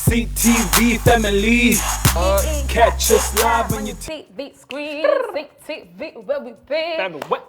CTV family. Catch us live on your TV screen, CTV, where we be.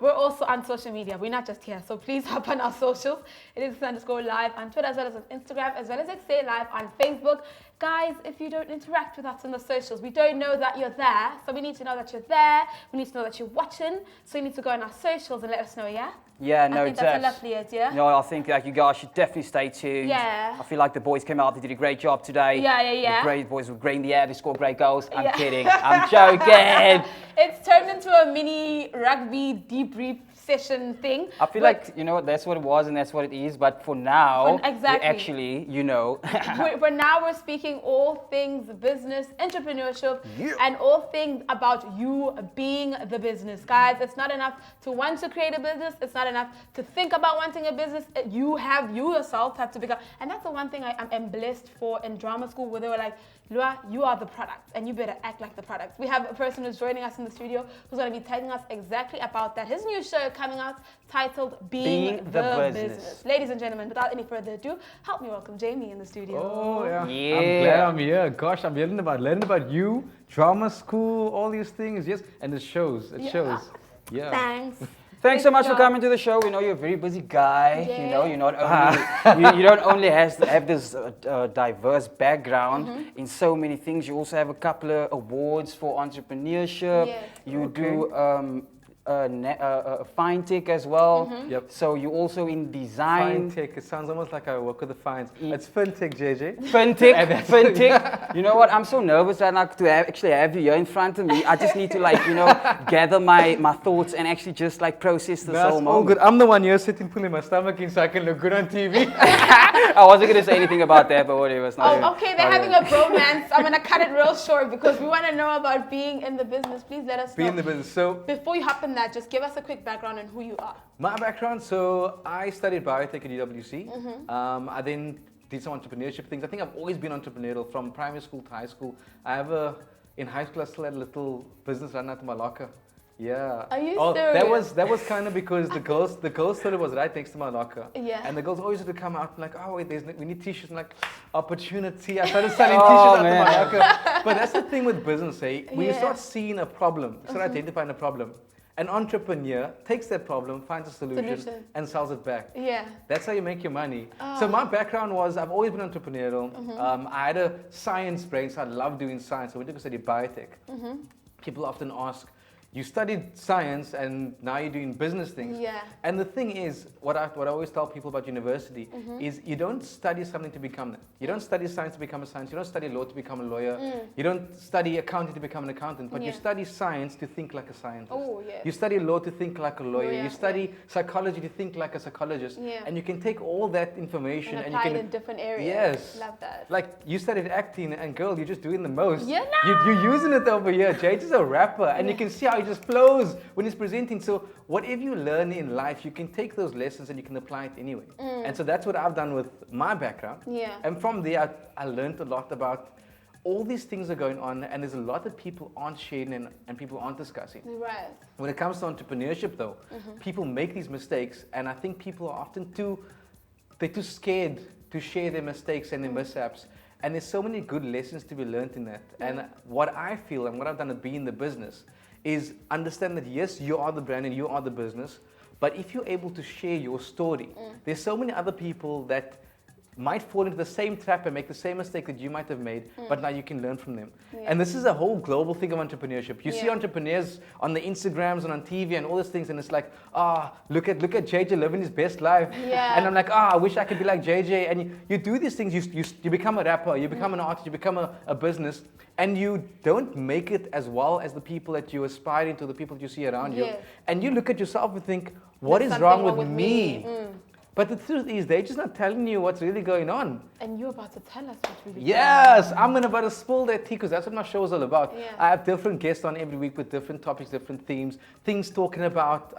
We're also on social media. We're not just here, so please hop on our socials. It is _live on Twitter as well as on Instagram, as well as Ekse live on Facebook. Guys, if you don't interact with us on the socials, we don't know that you're there. So we need to know that you're there. We need to know that you're watching. So you need to go on our socials and let us know, yeah? Yeah, no, I think that's a lovely idea. No, I think that you guys should definitely stay tuned. Yeah. I feel like the boys came out, they did a great job today. Yeah. The great boys were great in the air, they scored great goals. I'm kidding, I'm joking. It's turned into a mini rugby debrief session thing. I feel like, you know, that's what it was and that's what it is, but for now, exactly. Actually, you know. we're speaking all things business, entrepreneurship, and all things about you being the business. Guys, it's not enough to want to create a business. It's not enough to think about wanting a business. You yourself have to become, and that's the one thing I'm blessed for in drama school, where they were like, Lua, you are the product and you better act like the product. We have a person who's joining us in the studio who's going to be telling us exactly about that. His new show coming out titled Being the Business. Ladies and gentlemen, without any further ado, help me welcome Jamie in the studio. Oh, yeah. I'm glad I'm here. Gosh, I'm learning about you, drama school, all these things. Yes, and it shows. It shows. Yeah. Thanks. Thanks so much for coming to the show. We know you're a very busy guy. You know, you're not only you don't only have this diverse background in so many things. You also have a couple of awards for entrepreneurship. Yes. You do fine tech as well. Yep. So you also in design. Fintech. It sounds almost like I work with the fines. It's fintech, JJ. Fintech. You know what? I'm so nervous right now to actually have you here in front of me. I just need to gather my thoughts and actually just process this whole moment. All good. I'm the one here sitting pulling my stomach in so I can look good on TV. I wasn't going to say anything about that, but whatever. It's not Okay, they're having a bromance. I'm going to cut it real short because we want to know about being in the business. Please let us know. Be in the business. So before you hop in that, just give us a quick background on who you are. My background, so I studied biotech at UWC. I then did some entrepreneurship things. I think I've always been entrepreneurial from primary school to high school. In high school, I still had a little business run out of my locker. Yeah. Are you serious? That was kind of because the girls' toilet was right next to my locker. Yeah. And the girls always had to come out and like, oh wait, we need t-shirts. I'm like, opportunity. I started selling t-shirts out of my locker. But that's the thing with business, When you start seeing a problem, you start identifying a problem. An entrepreneur takes that problem, finds a solution, and sells it back. Yeah. That's how you make your money. So my background was, I've always been entrepreneurial. I had a science brain, so I love doing science. So I went to study biotech. People often ask, you studied science and now you're doing business things. Yeah. And the thing is, what I always tell people about university is you don't study something to become that. You don't study science to become a science. You don't study law to become a lawyer. You don't study accounting to become an accountant. But you study science to think like a scientist. Oh, yeah. You study law to think like a lawyer. You study psychology to think like a psychologist. Yeah. And you can take all that information and you apply can it in different areas. Yes. Love that. Like you studied acting, and girl, you're just doing the most. Yeah, You're using it over here. Jade is a rapper, and you can see how he just flows when he's presenting. So whatever you learn in life, you can take those lessons and you can apply it anyway. And so that's what I've done with my background. Yeah. And from there, I learned a lot about all these things are going on, and there's a lot that people aren't sharing and people aren't discussing. Right. When it comes to entrepreneurship, though, people make these mistakes, and I think people are often too scared to share their mistakes and their mishaps. And there's so many good lessons to be learned in that. And what I feel and what I've done to be in the business is understand that yes, you are the brand and you are the business, but if you're able to share your story, there's so many other people that might fall into the same trap and make the same mistake that you might have made, but now you can learn from them. And this is a whole global thing of entrepreneurship. You see entrepreneurs on the Instagrams and on TV and all those things, and it's like, look at JJ living his best life. Yeah. And I'm like, I wish I could be like JJ. And you do these things, you become a rapper, you become an artist, you become a business, and you don't make it as well as the people that you aspire to, the people that you see around you. And you look at yourself and think, what is wrong with me? But the truth is, they're just not telling you what's really going on. And you're about to tell us what's really Yes, I'm about to spill that tea because that's what my show is all about. Yeah. I have different guests on every week with different topics, different themes, things talking about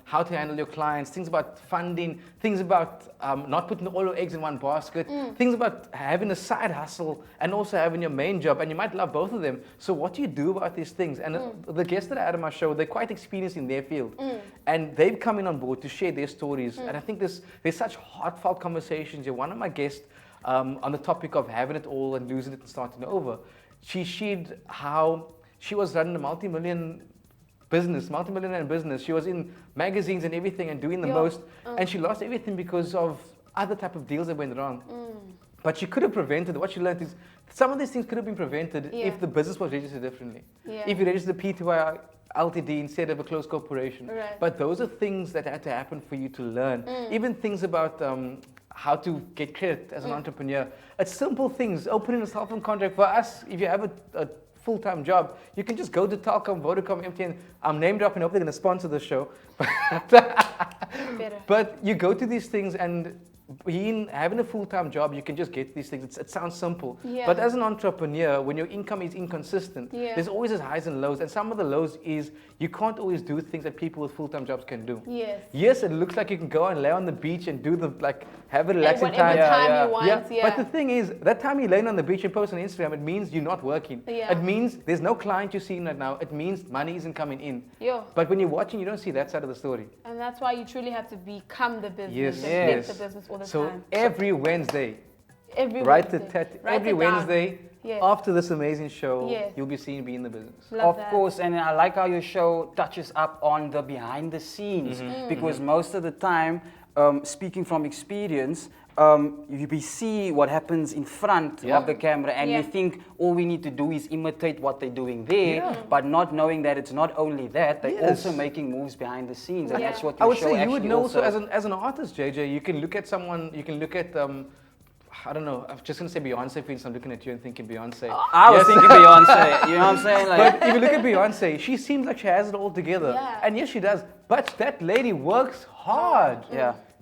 how to handle your clients, things about funding, things about not putting all your eggs in one basket, things about having a side hustle and also having your main job. And you might love both of them. So what do you do about these things? And the guests that I had on my show, they're quite experienced in their field. And they've come in on board to share their stories. And I think there's such heartfelt conversations. You're one of my guests. on the topic of having it all and losing it and starting over. She shared how she was running a multi-millionaire business. She was in magazines and everything and doing the most, and she lost everything because of other type of deals that went wrong. But she could have prevented. What she learned is some of these things could have been prevented if the business was registered differently. If you registered PTY Ltd instead of a closed corporation. Right. But those are things that had to happen for you to learn. Even things about how to get credit as an entrepreneur. It's simple things. Opening a cell phone contract for us. If you have a full-time job, you can just go to Telkom, Vodacom, MTN. I'm name dropping. I hope they're going to sponsor the show. But you go to these things, and having a full-time job, you can just get these things. It sounds simple. But as an entrepreneur, when your income is inconsistent, there's always highs and lows. And some of the lows is you can't always do things that people with full-time jobs can do. Yes, it looks like you can go and lay on the beach and do have a relaxing time. You want, But the thing is, that time you're laying on the beach and post on Instagram, it means you're not working. It means there's no client you're seeing right now. It means money isn't coming in. But when you're watching, you don't see that side of the story. And that's why you truly have to become the business and make the business all the time. Every Wednesday, every Wednesday after this amazing show, you'll be seeing me in the business. Of course, and I like how your show touches up on the behind the scenes, because most of the time, speaking from experience, you see what happens in front of the camera, and you think all we need to do is imitate what they're doing there, but not knowing that it's not only that, they're also making moves behind the scenes, and that's what your show actually you would know also... as an artist, JJ, you can look at someone, you can look at I don't know, I'm just going to say Beyonce, for instance. I'm looking at you and thinking Beyonce. I was thinking Beyonce, you know what I'm saying? But if you look at Beyonce, she seems like she has it all together. And yes, she does. But that lady works hard.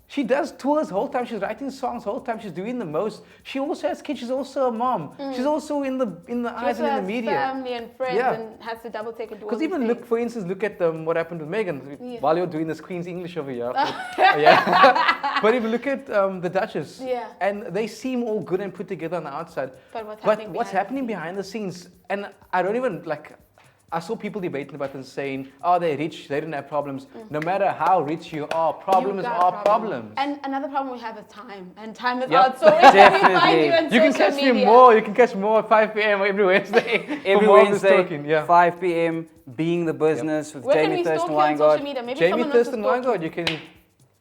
She does tours the whole time. She's writing songs the whole time. She's doing the most. She also has kids. She's also a mom. She's also in the eyes and in the media. Family and friends and has to double take and do all Because even things. look, for instance, look at what happened with Meghan while you're doing this Queen's English over here. But if you look at the Duchess, and they seem all good and put together on the outside. But what's happening behind the scenes? And I don't even I saw people debating about this, saying, "Oh, they're rich, they don't have problems." No matter how rich you are, problems are problems. And another problem we have is time, and time is out. So definitely, you can catch me more. You can catch more at 5 p.m. every Wednesday. Every Wednesday, 5 p.m. Being the business with Jamie Wyngaard. Jamie Wyngaard. You can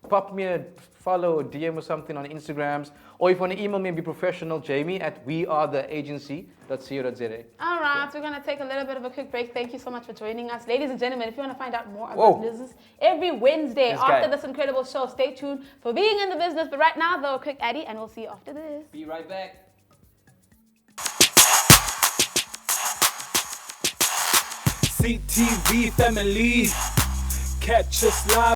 pop me a follow or DM or something on Instagrams, or if you want to email me and be professional, Jamie at wearetheagency.co.za. All right, so we're going to take a little bit of a quick break. Thank you so much for joining us. Ladies and gentlemen, if you want to find out more about business every Wednesday after this incredible show, stay tuned for Being in the Business. But right now, though, a quick Addy, and we'll see you after this. Be right back. CTV family, catch us live.